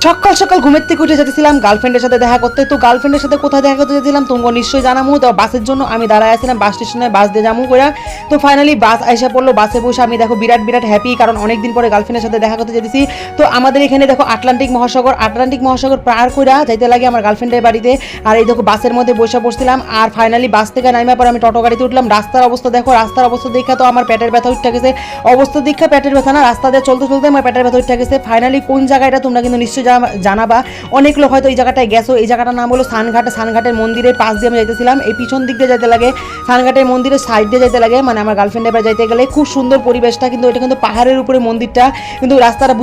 সকাল সকাল ঘুমের থেকে উঠে যেতেছিলাম গার্লফ্রেন্ডের সাথে দেখা করতে। তো গার্লফ্রেন্ডের সাথে কোথায় দেখা করতে যেতেছিলাম তোমরা নিশ্চয়ই জানামু। তো বাসের জন্য আমি দাঁড়ায় আছিলাম বাস স্টেশনে, বাস দিয়ে যামু করে। তো ফাইনালি বাস আইসা পড়লো, বাসে বসে আমি দেখো বিরাট বিরাট হ্যাপি, কারণ অনেকদিন পরে গার্লফ্রেন্ডের সাথে দেখা করতে যেতেছি। তো আমাদের এখানে দেখো আটলান্টিক মহাসাগর পার করে যাইতে লাগে আমার গার্লফ্রেন্ডের বাড়িতে। আর এই দেখো বাসের মধ্যে বসে পড়ছিলাম। আর ফাইনালি বাস থেকে নামার পর আমি টোটো গাড়িতে উঠলাম। রাস্তার অবস্থা দেখো, রাস্তার অবস্থা দেখা তো আমার পেটের ব্যথা উঠে গেছে। অবস্থা দেখা পেটের ব্যথা না, রাস্তা দিয়ে চলতে চলতে আমার পেটের ব্যথা উঠে গেছে। ফাইনালি কোন জায়গাটা তোমরা কিন্তু নিশ্চয়ই জানাবা। অনেক লোক হয়তো এই জায়গাটায় গেছো। এই জায়গাটার নাম হলো সানঘাটের মন্দিরের পাশ দিয়ে আমি যাইতেছিলাম। এই পিছন দিক দিয়ে যাইতে লাগে, সানঘাটের মন্দিরের সাইড দিয়ে যাইতে লাগে, মানে আমার গার্লফ্রেন্ডের বাড়ি যাইতে গেলে। খুব সুন্দর পরিবেশটা, কিন্তু এটা কিন্তু পাহাড়ের উপরে মন্দিরটা, কিন্তু রাস্তাটা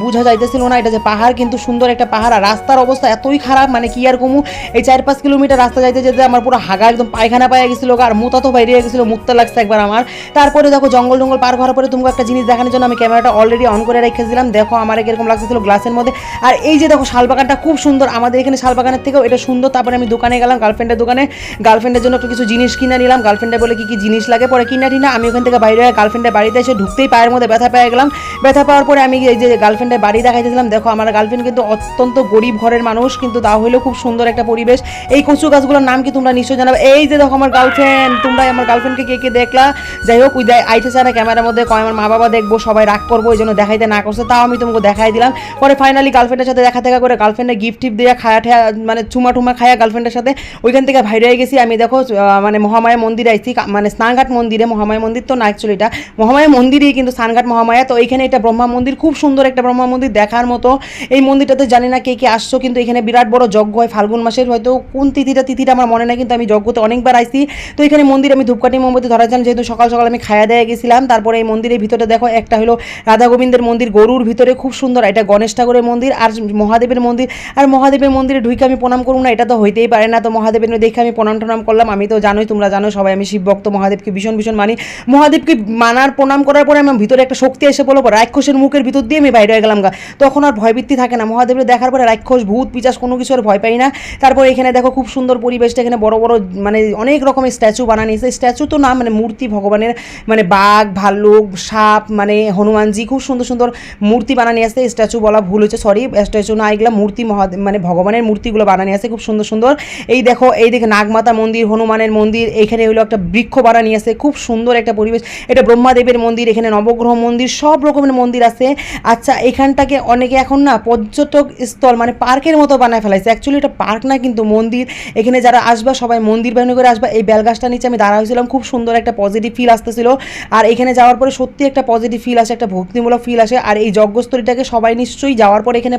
বোঝা যাইতেছিল না এটা যে পাহাড়, কিন্তু সুন্দর একটা পাহাড়। আর রাস্তার অবস্থা এতই খারাপ, মানে কি আর কমু। এই 4-5 কিলোমিটার রাস্তা যাইতে যেতে আমার পুরো হাগা একদম পায়খানা পায়ে গেছিল, আর মুতা তো বাইরে গেছিলো, মুততে লাগছে একবার আমার। তারপরে দেখো জঙ্গল পার করার পরে তোমাকে একটা জিনিস দেখানোর জন্য আমি ক্যামেরাটা অলরেডি অন করে রেখেছিলাম। দেখো আমার এরকম লাগতেছিল গ্লাসের মধ্যে। আর এই যে দেখো শালবাগানটা খুব সুন্দর, আমাদের এখানে শালবাগানের থেকেও এটা সুন্দর। তারপরে আমি দোকানে গেলাম, গার্লফ্রেন্ডের দোকানে, গার্লফ্রেন্ডের জন্য একটু কিছু জিনিস কিনে নিলাম। গার্লফ্রেন্ডে বলে কি কি জিনিস লাগে পরে কিনা টিনা। আমি ওখান থেকে বাইরে গার্লফ্রেন্ডের বাড়িতে এসে ঢুকতেই পায়ের মধ্যে ব্যথা পেয়ে গেলাম। ব্যথা পাওয়ার পরে আমি এই যে গার্লফ্রেন্ডের বাড়ি দেখাইতেছিলাম। দেখো আমার গার্লফ্রেন্ড কিন্তু অত্যন্ত গরিব ঘরের মানুষ, কিন্তু তা হইলেও খুব সুন্দর একটা পরিবেশ। এই কচু গাছগুলোর নাম কি তোমরা নিশ্চয় জানাবে। এই যে দেখো আমার গার্লফ্রেন্ড, তোমরা আমার গার্লফ্রেন্ডকে কে কে দেখলা। যাই হোক ওই আইতেছে না ক্যামেরার মধ্যে, কয় আমার মা বাবা দেখবো, সবাই রাগ করবো, এই জন্য দেখাইতে না করছে, তাও আমি তোমাকে দেখাই দিলাম। পরে ফাইনালি গার্লফ্রেন্ডের সাথে দেখা করে গার্লফ্রেন্ডের গিফট টিপ দিয়ে খায়া ঠেয়া মানে চুমা টুমা খায়া গার্লফ্রেন্ডের সাথে ওইখান থেকে বাইরে হয়ে গেছি। আমি দেখো মানে মহামায়া মন্দিরে আইছি, মানে স্নানঘাট মন্দিরে, মহামায়া মন্দির তো না অ্যাকচুয়ালি এটা মহামায়া মন্দিরই, কিন্তু স্নানঘাট মহামায়া। তো এইখানে এটা ব্রহ্মা মন্দির, খুব সুন্দর একটা ব্রহ্মা মন্দির দেখার মতো। এই মন্দিরটাতে জানি না কে কে আসছো, কিন্তু এখানে বিরাট বড় যজ্ঞ হয় ফাল্গুন মাসের, হয়তো কোন তিথিটা আমার মনে নাই, কিন্তু আমি যজ্ঞতে অনেকবার আইছি। তো এখানে মন্দিরে আমি ধূপকাঠি মোমবাতি ধরা যান, যেহেতু সকাল সকাল আমি খায়া দেয়া গেছিলাম। তারপরে এই মন্দিরের ভিতরে দেখো একটা হলো রাধা গোবিন্দের মন্দির গরুর ভিতরে, খুব সুন্দর। এটা গণেশ ঠাকুরের মন্দির আর মহাদেবের মন্দির। আর মহাদেবের মন্দিরে ঢুকে আমি প্রণাম করবো না, এটা তো হইতেই পারে না। তো মহাদেবের দেখে আমি প্রণাম টনাম করলাম। আমি তো জানোই, তোমরা জানো সবাই আমি শিব ভক্ত, মহাদেবকে ভীষণ ভীষণ মানি। মহাদেবকে মানার প্রণাম করার পরে আমার ভিতরে একটা শক্তি এসে বলবো, রাক্ষসের মুখের ভিতর দিয়ে আমি বাইরে হয়ে গেলাম গা। তখন আর ভয়বৃত্তি থাকে না, মহাদেবের দেখার পরে রাক্ষস ভূত পিচাস কোনো কিছু আর ভয় পাই না। তারপর এখানে দেখো খুব সুন্দর পরিবেশটা, এখানে বড় বড় মানে অনেক রকমের স্ট্যাচু বানানো হয়েছে। স্ট্যাচু তো না, মানে মূর্তি ভগবানের, মানে বাঘ ভাল্লুক সাপ মানে হনুমানজি, খুব সুন্দর সুন্দর মূর্তি বানানো আছে। স্ট্যাচু বলা ভুল হয়েছে, সরি, স্ট্যাচু না, এগুলা মূর্তি, মহাদেব মানে ভগবানের মূর্তিগুলো বানানো আছে খুব সুন্দর সুন্দর। এই দেখো নাগমাতা মন্দির, হনুমানের মন্দির, এখানে হলো একটা বৃক্ষ বানানো আছে, খুব সুন্দর একটা পরিবেশ। এটা ব্রহ্মাদেবের মন্দির, এখানে নবগ্রহ মন্দির, সব রকমের মন্দির আছে। আচ্ছা এখানটাকে অনেকে এখন না পর্যটক স্থল মানে পার্কের মতো বানায় ফেলাইছে। অ্যাকচুয়ালি এটা পার্ক না, কিন্তু মন্দির। এখানে যারা আসবা সবাই মন্দির বানিয়ে করে আসবা। এই বেলগাছটা নিচে আমি দাঁড়া হয়েছিলাম, খুব সুন্দর একটা পজিটিভ ফিল আসতেছিল। আর এখানে যাওয়ার পরে সত্যি একটা পজিটিভ ফিল আসে, একটা ভক্তিমূলক ফিল আসে। আর এই যজ্ঞস্থলীটাকে সবাই নিশ্চয়ই যাওয়ার পরে এখানে